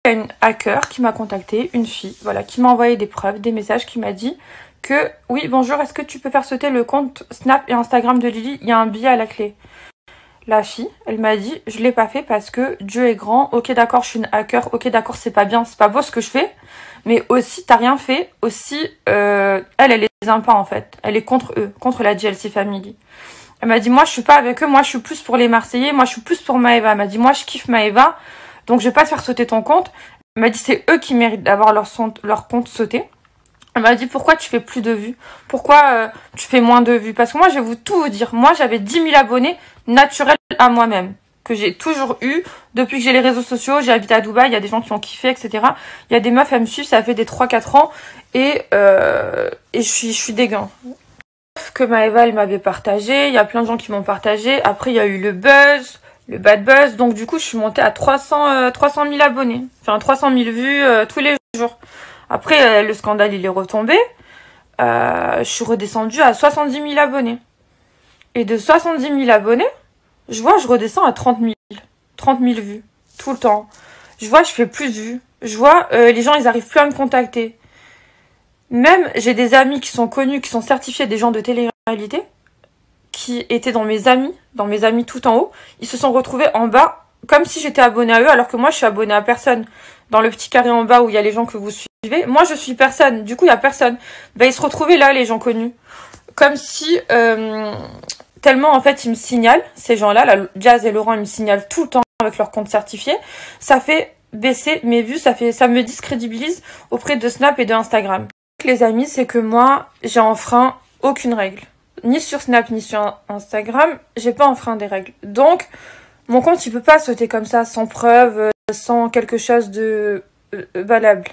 Il y a une hacker qui m'a contacté, une fille, voilà, qui m'a envoyé des preuves, des messages, qui m'a dit que, oui, bonjour, est-ce que tu peux faire sauter le compte Snap et Instagram de Lily? Il y a un billet à la clé. La fille, elle m'a dit, je l'ai pas fait parce que Dieu est grand, ok d'accord, je suis une hacker, ok d'accord, c'est pas bien, c'est pas beau ce que je fais, mais aussi, t'as rien fait, aussi, elle les aime pas en fait, elle est contre eux, contre la GLC Family. Elle m'a dit, moi je suis pas avec eux, moi je suis plus pour les Marseillais, moi je suis plus pour Maëva. Elle m'a dit, moi je kiffe Maëva, donc je vais pas te faire sauter ton compte. Elle m'a dit, c'est eux qui méritent d'avoir leur compte sauté. Elle m'a dit, pourquoi tu fais plus de vues? Pourquoi tu fais moins de vues? Parce que moi, je vais tout vous dire. Moi, j'avais 10 000 abonnés naturels à moi-même, que j'ai toujours eu. Depuis que j'ai les réseaux sociaux, j'ai habité à Dubaï, il y a des gens qui ont kiffé, etc. Il y a des meufs, elles me suivent, ça fait des 3-4 ans. Et je suis dégueu. Que Maëva, elle m'avait partagé. Il y a plein de gens qui m'ont partagé. Après, il y a eu le buzz, le bad buzz. Donc, du coup, je suis montée à 300 000 abonnés. Enfin, 300 000 vues tous les jours. Après, le scandale, il est retombé. Je suis redescendue à 70 000 abonnés. Et de 70 000 abonnés, je redescends à 30 000. 30 000 vues. Tout le temps. Je fais plus de vues. Je vois, les gens, ils arrivent plus à me contacter. Même, j'ai des amis qui sont connus, qui sont certifiés des gens de télé-réalité, qui étaient dans mes amis tout en haut. Ils se sont retrouvés en bas, comme si j'étais abonnée à eux, alors que moi, je suis abonnée à personne. Dans le petit carré en bas où il y a les gens que vous suivez, moi, je suis personne. Du coup, il y a personne. Ils se retrouvaient là, les gens connus. Comme si, tellement, en fait, ils me signalent, ces gens-là, là, Jazz et Laurent, ils me signalent tout le temps avec leur compte certifié. Ça fait baisser mes vues, ça me discrédibilise auprès de Snap et de Instagram. Les amis, c'est que moi, j'ai enfreint aucune règle. Ni sur Snap, ni sur Instagram, j'ai pas enfreint des règles. Donc, mon compte, il peut pas sauter comme ça, sans preuve, sans quelque chose de valable.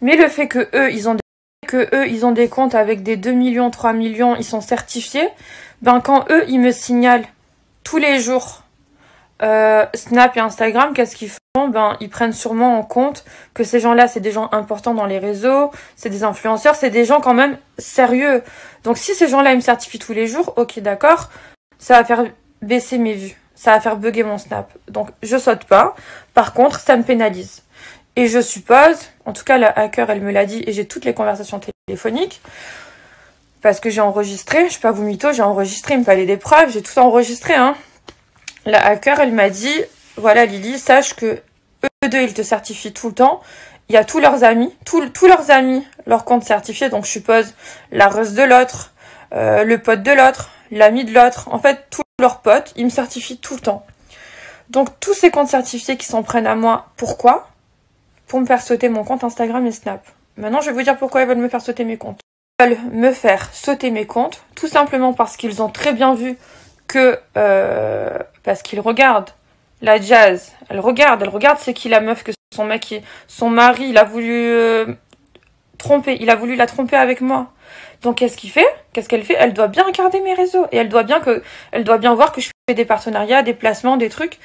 Mais le fait que eux, ils ont des comptes avec des 2 millions, 3 millions, ils sont certifiés, quand eux, ils me signalent tous les jours Snap et Instagram, qu'est-ce qu'ils font? Ils prennent sûrement en compte que ces gens-là, c'est des gens importants dans les réseaux, c'est des influenceurs, c'est des gens quand même sérieux. Donc si ces gens-là, ils me certifient tous les jours, ok, d'accord, ça va faire baisser mes vues, ça va faire bugger mon Snap. Donc je saute pas. Par contre, ça me pénalise. Et je suppose, en tout cas la hacker, elle me l'a dit, et j'ai toutes les conversations téléphoniques, parce que j'ai enregistré, je peux pas vous mytho, j'ai enregistré, il me fallait des preuves, j'ai tout enregistré, hein. La hacker, elle m'a dit, voilà Lily, sache que eux deux, ils te certifient tout le temps. Il y a tous leurs amis, tous leurs amis, leur compte certifié. Donc je suppose la reuse de l'autre, le pote de l'autre, l'ami de l'autre. En fait, tous leurs potes, ils me certifient tout le temps. Donc tous ces comptes certifiés qui s'en prennent à moi, pourquoi? Pour me faire sauter mon compte Instagram et Snap. Maintenant, je vais vous dire pourquoi ils veulent me faire sauter mes comptes. Ils veulent me faire sauter mes comptes, tout simplement parce qu'ils ont très bien vu que parce qu'il regarde la Jazz, elle regarde c'est qui la meuf que son mari, il a voulu tromper, il a voulu la tromper avec moi. Donc qu'est-ce qu'elle fait? Elle doit bien regarder mes réseaux et elle doit bien voir que je fais des partenariats, des placements, des trucs.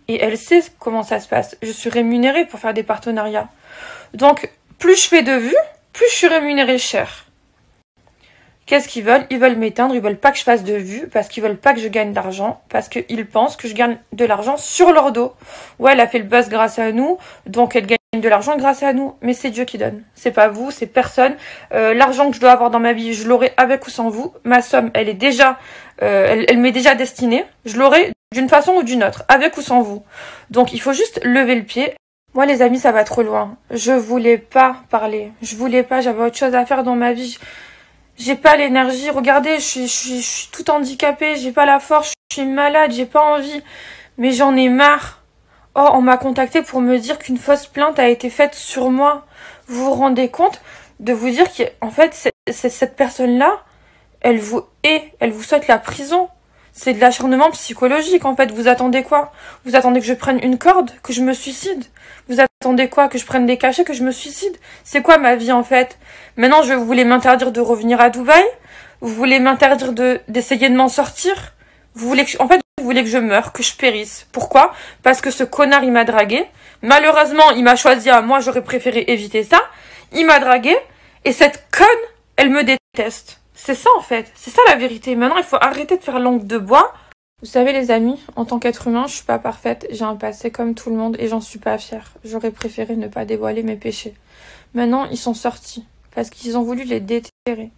Et elle sait comment ça se passe. Je suis rémunérée pour faire des partenariats. Donc, plus je fais de vues, plus je suis rémunérée cher. Qu'est-ce qu'ils veulent? Ils veulent m'éteindre, ils veulent pas que je fasse de vues, parce qu'ils veulent pas que je gagne d'argent, parce qu'ils pensent que je gagne de l'argent sur leur dos. Ouais, elle a fait le buzz grâce à nous, donc elle gagne de l'argent grâce à nous. Mais c'est Dieu qui donne. C'est pas vous, c'est personne. L'argent que je dois avoir dans ma vie, je l'aurai avec ou sans vous. Ma somme, elle est déjà, elle m'est déjà destinée. Je l'aurai d'une façon ou d'une autre, avec ou sans vous. Donc il faut juste lever le pied. Moi les amis, ça va trop loin. Je voulais pas parler. Je voulais pas, j'avais autre chose à faire dans ma vie. J'ai pas l'énergie. Regardez, je suis toute handicapée, j'ai pas la force, je suis malade, j'ai pas envie. Mais j'en ai marre. Oh, on m'a contacté pour me dire qu'une fausse plainte a été faite sur moi. Vous vous rendez compte de vous dire qu'en fait, cette personne-là, elle vous hait, elle vous souhaite la prison. C'est de l'acharnement psychologique, en fait. Vous attendez quoi? Vous attendez que je prenne une corde, que je me suicide? Vous attendez quoi? Que je prenne des cachets, que je me suicide? C'est quoi ma vie, en fait? Maintenant, vous voulez m'interdire de revenir à Dubaï? Vous voulez m'interdire d'essayer de m'en sortir? Vous voulez que, en fait, vous voulez que je meure, que je périsse. Pourquoi? Parce que ce connard, il m'a dragué. Malheureusement, il m'a choisi à moi, j'aurais préféré éviter ça. Il m'a dragué. Et cette conne, elle me déteste. C'est ça, en fait. C'est ça, la vérité. Maintenant, il faut arrêter de faire langue de bois. Vous savez, les amis, en tant qu'être humain, je suis pas parfaite. J'ai un passé comme tout le monde et j'en suis pas fière. J'aurais préféré ne pas dévoiler mes péchés. Maintenant, ils sont sortis. Parce qu'ils ont voulu les déterrer.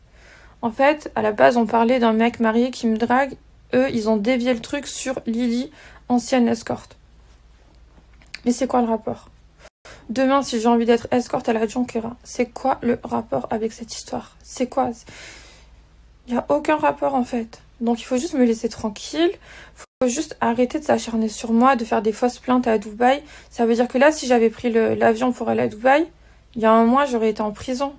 En fait, à la base, on parlait d'un mec marié qui me drague. Eux, ils ont dévié le truc sur Lily, ancienne escorte. Mais c'est quoi le rapport? Demain, si j'ai envie d'être escorte à la Junquera, c'est quoi le rapport avec cette histoire? C'est quoi? Il n'y a aucun rapport, en fait. Donc, il faut juste me laisser tranquille. Il faut juste arrêter de s'acharner sur moi, de faire des fausses plaintes à Dubaï. Ça veut dire que là, si j'avais pris l'avion pour aller à Dubaï, il y a un mois, j'aurais été en prison.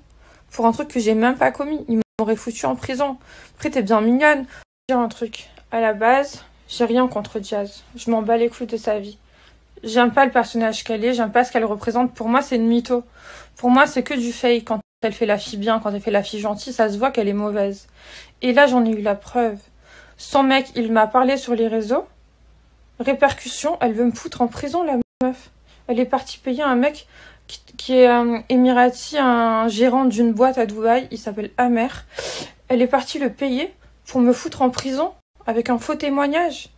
Pour un truc que j'ai même pas commis. Ils m'auraient foutu en prison. Après, t'es bien mignonne. Je vais dire un truc. À la base, j'ai rien contre Jazz. Je m'en bats les couilles de sa vie. J'aime pas le personnage qu'elle est, j'aime pas ce qu'elle représente. Pour moi, c'est une mytho. Pour moi, c'est que du fake. Quand elle fait la fille bien, quand elle fait la fille gentille, ça se voit qu'elle est mauvaise. Et là, j'en ai eu la preuve. Son mec, il m'a parlé sur les réseaux. Répercussion, elle veut me foutre en prison, la meuf. Elle est partie payer un mec qui est émirati, un gérant d'une boîte à Dubaï. Il s'appelle Amer. Elle est partie le payer pour me foutre en prison. Avec un faux témoignage.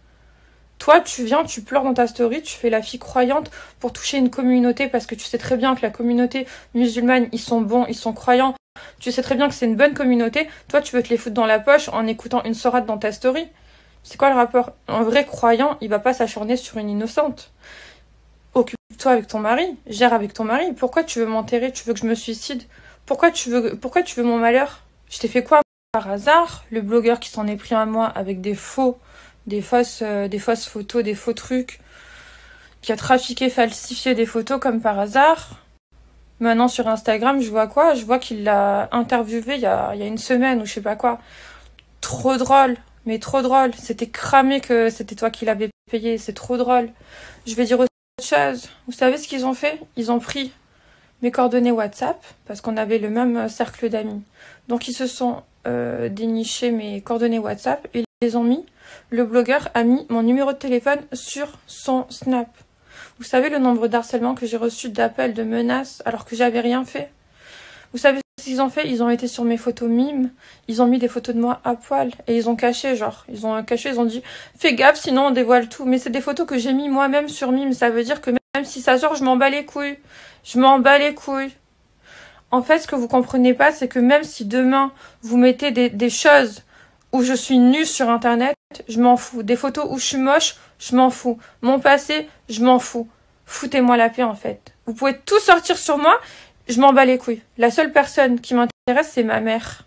Toi, tu viens, tu pleures dans ta story, tu fais la fille croyante pour toucher une communauté parce que tu sais très bien que la communauté musulmane, ils sont bons, ils sont croyants. Tu sais très bien que c'est une bonne communauté. Toi, tu veux te les foutre dans la poche en écoutant une sourate dans ta story. C'est quoi le rapport? Un vrai croyant, il va pas s'acharner sur une innocente. Occupe-toi avec ton mari, gère avec ton mari. Pourquoi tu veux m'enterrer? Tu veux que je me suicide? Pourquoi tu veux mon malheur? Je t'ai fait quoi? Par hasard, le blogueur qui s'en est pris à moi avec des fausses photos, des faux trucs, qui a trafiqué, falsifié des photos comme par hasard. Maintenant sur Instagram, je vois quoi? Je vois qu'il l'a interviewé il y a une semaine ou je sais pas quoi. Trop drôle, mais trop drôle. C'était cramé que c'était toi qui l'avais payé, c'est trop drôle. Je vais dire autre chose. Vous savez ce qu'ils ont fait? Ils ont pris mes coordonnées WhatsApp, parce qu'on avait le même cercle d'amis. Donc ils se sont dénichés mes coordonnées WhatsApp et les ont mis. Le blogueur a mis mon numéro de téléphone sur son Snap. Vous savez le nombre d'harcèlements que j'ai reçu, d'appels, de menaces, alors que j'avais rien fait? Vous savez ce qu'ils ont fait? Ils ont été sur mes photos mimes, ils ont mis des photos de moi à poil, et ils ont caché, ils ont dit « Fais gaffe, sinon on dévoile tout ». Mais c'est des photos que j'ai mis moi-même sur mime, ça veut dire que même si ça sort, je m'en bats les couilles. Je m'en bats les couilles. En fait, ce que vous comprenez pas, c'est que même si demain, vous mettez des choses où je suis nue sur Internet, je m'en fous. Des photos où je suis moche, je m'en fous. Mon passé, je m'en fous. Foutez-moi la paix, en fait. Vous pouvez tout sortir sur moi, je m'en bats les couilles. La seule personne qui m'intéresse, c'est ma mère.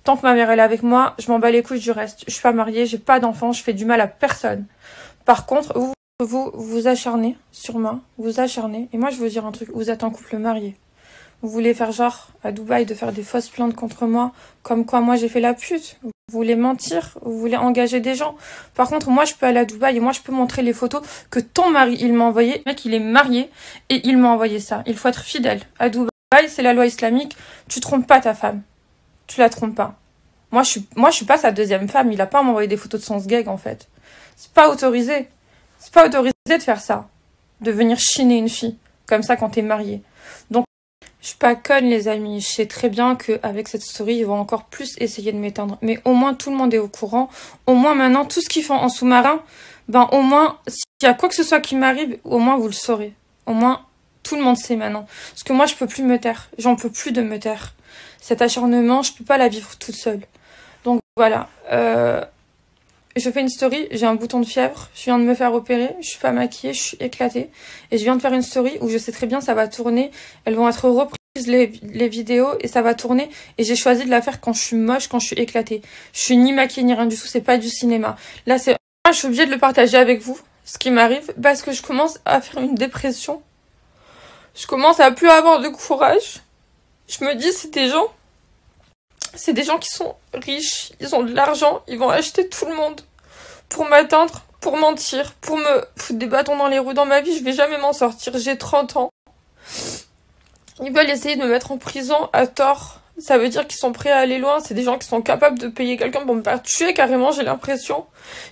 Tant que ma mère elle est avec moi, je m'en bats les couilles du reste. Je suis pas mariée, j'ai pas d'enfant, je fais du mal à personne. Par contre, vous acharnez sur moi, vous acharnez. Et moi, je veux dire un truc, vous êtes un couple marié. Vous voulez faire genre, à Dubaï, de faire des fausses plaintes contre moi, comme quoi moi j'ai fait la pute. Vous voulez mentir, vous voulez engager des gens. Par contre, moi je peux aller à Dubaï et moi je peux montrer les photos que ton mari, il m'a envoyé. Le mec, il est marié et il m'a envoyé ça. Il faut être fidèle. À Dubaï, c'est la loi islamique. Tu trompes pas ta femme. Tu la trompes pas. Moi je suis pas sa deuxième femme. Il a pas à m'envoyer des photos de son sgeg, en fait. C'est pas autorisé. C'est pas autorisé de faire ça, de venir chiner une fille, comme ça quand t'es marié. Donc, je suis pas conne, les amis. Je sais très bien qu'avec cette story, ils vont encore plus essayer de m'éteindre. Mais au moins, tout le monde est au courant. Au moins, maintenant, tout ce qu'ils font en sous-marin, ben, au moins, s'il y a quoi que ce soit qui m'arrive, au moins, vous le saurez. Au moins, tout le monde sait maintenant. Parce que moi, je peux plus me taire. J'en peux plus de me taire. Cet acharnement, je peux pas la vivre toute seule. Donc, voilà. Je fais une story, j'ai un bouton de fièvre, je viens de me faire opérer, je suis pas maquillée, je suis éclatée. Et je viens de faire une story où je sais très bien ça va tourner, elles vont être reprises les vidéos et ça va tourner. Et j'ai choisi de la faire quand je suis moche, quand je suis éclatée. Je suis ni maquillée ni rien du tout, c'est pas du cinéma. Là c'est... Je suis obligée de le partager avec vous, ce qui m'arrive, parce que je commence à faire une dépression. Je commence à plus avoir de courage. Je me dis c'est des gens qui sont riches, ils ont de l'argent, ils vont acheter tout le monde pour m'atteindre, pour mentir, pour me foutre des bâtons dans les roues. Dans ma vie, je vais jamais m'en sortir, j'ai 30 ans. Ils veulent essayer de me mettre en prison à tort. Ça veut dire qu'ils sont prêts à aller loin, c'est des gens qui sont capables de payer quelqu'un pour me faire tuer carrément, j'ai l'impression.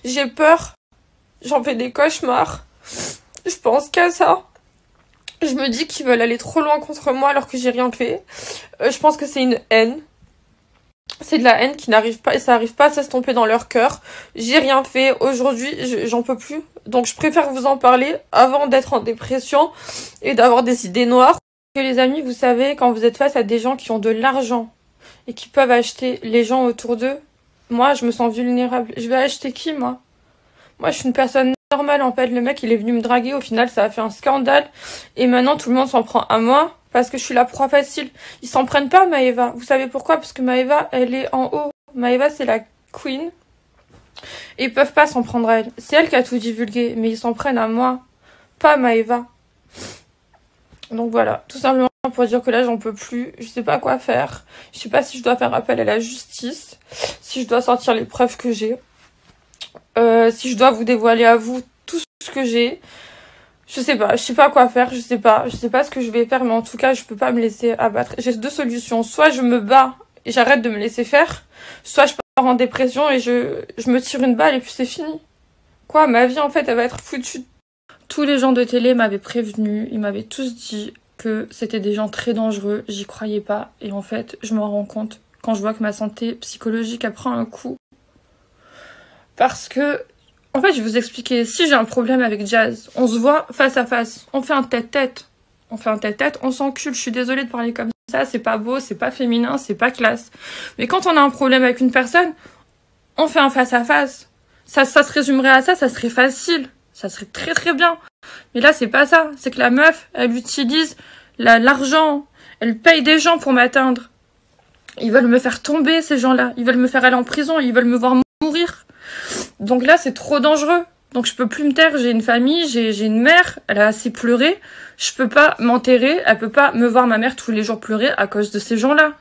J'ai peur, j'en fais des cauchemars, je pense qu'à ça. Je me dis qu'ils veulent aller trop loin contre moi alors que j'ai rien fait. Je pense que c'est une haine. C'est de la haine qui n'arrive pas, et ça n'arrive pas à s'estomper dans leur cœur. J'ai rien fait. Aujourd'hui, j'en peux plus. Donc, je préfère vous en parler avant d'être en dépression et d'avoir des idées noires. Que les amis, vous savez, quand vous êtes face à des gens qui ont de l'argent et qui peuvent acheter les gens autour d'eux, moi, je me sens vulnérable. Je vais acheter qui, moi? Moi, je suis une personne normale, en fait. Le mec, il est venu me draguer. Au final, ça a fait un scandale. Et maintenant, tout le monde s'en prend à moi. Parce que je suis la proie facile. Ils s'en prennent pas à Maëva. Vous savez pourquoi? Parce que Maëva, elle est en haut. Maëva, c'est la queen. Et ils peuvent pas s'en prendre à elle. C'est elle qui a tout divulgué. Mais ils s'en prennent à moi. Pas à Maëva. Donc voilà. Tout simplement pour dire que là, j'en peux plus. Je sais pas quoi faire. Je sais pas si je dois faire appel à la justice. Si je dois sortir les preuves que j'ai. Si je dois vous dévoiler à vous tout ce que j'ai. Je sais pas quoi faire, je sais pas ce que je vais faire, mais en tout cas, je peux pas me laisser abattre. J'ai deux solutions, soit je me bats et j'arrête de me laisser faire, soit je pars en dépression et je me tire une balle et puis c'est fini. Quoi, ma vie en fait, elle va être foutue. Tous les gens de télé m'avaient prévenu, ils m'avaient tous dit que c'était des gens très dangereux, j'y croyais pas, et en fait, je m'en rends compte quand je vois que ma santé psychologique elle prend un coup. Parce que en fait, je vais vous expliquer. Si j'ai un problème avec Jazz, on se voit face à face. On fait un tête-tête. On s'encule. Je suis désolée de parler comme ça. C'est pas beau, c'est pas féminin, c'est pas classe. Mais quand on a un problème avec une personne, on fait un face à face. Ça se résumerait à ça serait facile. Ça serait très très bien. Mais là, c'est pas ça. C'est que la meuf, elle utilise l'argent. Elle paye des gens pour m'atteindre. Ils veulent me faire tomber, ces gens-là. Ils veulent me faire aller en prison. Ils veulent me voir mourir. Donc là, c'est trop dangereux. Donc je peux plus me taire. J'ai une famille, j'ai une mère. Elle a assez pleuré. Je peux pas m'enterrer. Elle peut pas me voir ma mère tous les jours pleurer à cause de ces gens-là.